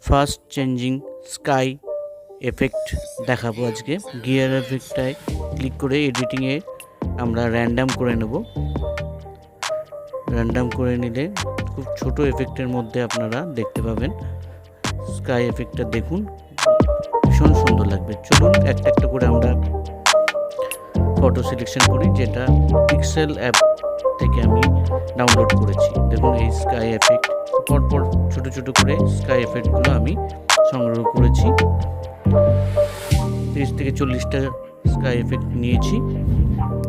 Fast changing sky effect দেখাবো আজকে। Gear এফেক্টটায় click করে এডিটিংয়ে আমরা র্যান্ডাম করে নেব। র্যান্ডাম করে নিলে খুব ছোট এফেক্টের মধ্যে আপনারা দেখতে পাবেন। স্কাই এফেক্টটা দেখুন, ভীষণ সুন্দর লাগবে। চলুন একটা একটা করে আমরা ফটো সিলেকশন করি, যেটা পিক্সেল অ্যাপ থেকে আমি ডাউনলোড করেছি। দেখুন এই স্কাই এফেক্ট, পরপর ছোট ছোট করে স্কাই এফেক্টগুলো আমি সংগ্রহ করেছি। 30 থেকে 40টা স্কাই এফেক্ট নিয়েছি,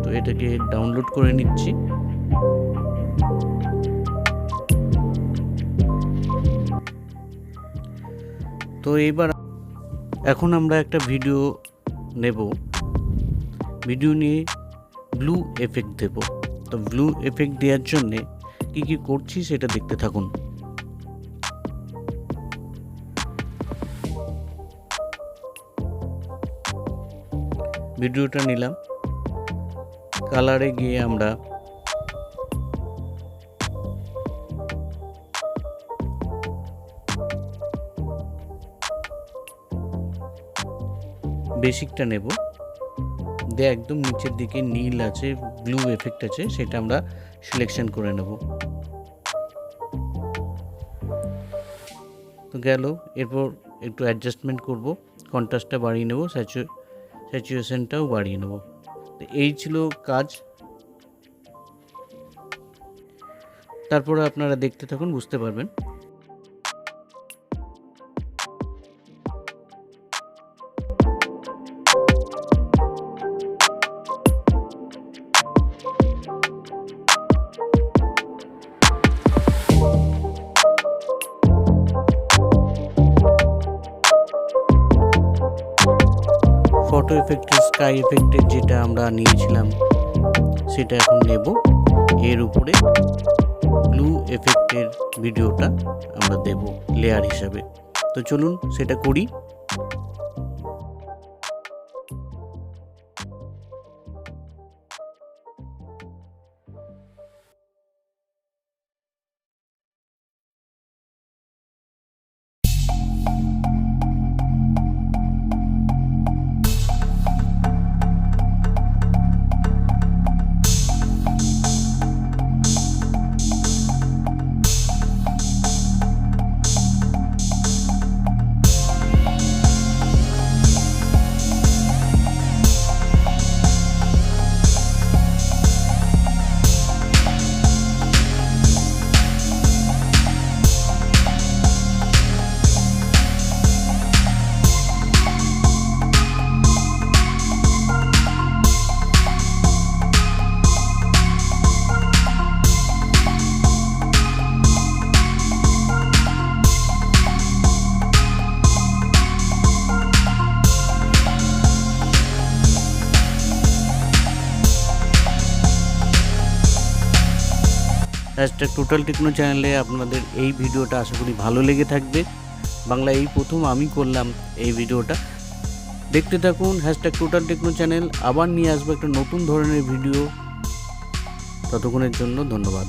তো এটাকে ডাউনলোড করে নিচ্ছি। তো এখন আমরা একটা ভিডিও নেব, ভিডিও নিয়ে ব্লু এফেক্ট দেব। তো ব্লু এফেক্ট দেওয়ার জন্যে কি কি করছি সেটা দেখতে থাকুন। ভিডিওটা নিলাম, কালারে গিয়ে আমরা বেসিকটা নেব, দিয়ে একদম নিচের দিকে নীল আছে, ব্লু এফেক্ট আছে, সেটা আমরা সিলেকশন করে নেব। তো গেল, এরপর একটু অ্যাডজাস্টমেন্ট করব, কন্ট্রাস্টটা বাড়িয়ে নেব, স্যাচুরেশনটাও বাড়িয়ে নেব। তো এই ছিল কাজ। তারপরে আপনারা দেখতে থাকুন, বুঝতে পারবেন। ফটো এফেক্টের স্কাই এফেক্টের যেটা আমরা নিয়েছিলাম সেটা এখন নেব, এর উপরে ব্লু এফেক্টের ভিডিওটা আমরা দেব লেয়ার হিসাবে। তো চলুন সেটা করি। হ্যাশট্যাগ টোটাল টেকনো চ্যানেলে আপনাদের এই ভিডিওটা আশা করি ভালো লেগে থাকবে। বাংলা এই প্রথম আমি করলাম এই ভিডিওটা, দেখতে থাকুন। হ্যাশট্যাগ টোটাল টেকনো চ্যানেল আবার নিয়ে আসবো একটা নতুন ধরনের ভিডিও। ততক্ষণের জন্য ধন্যবাদ।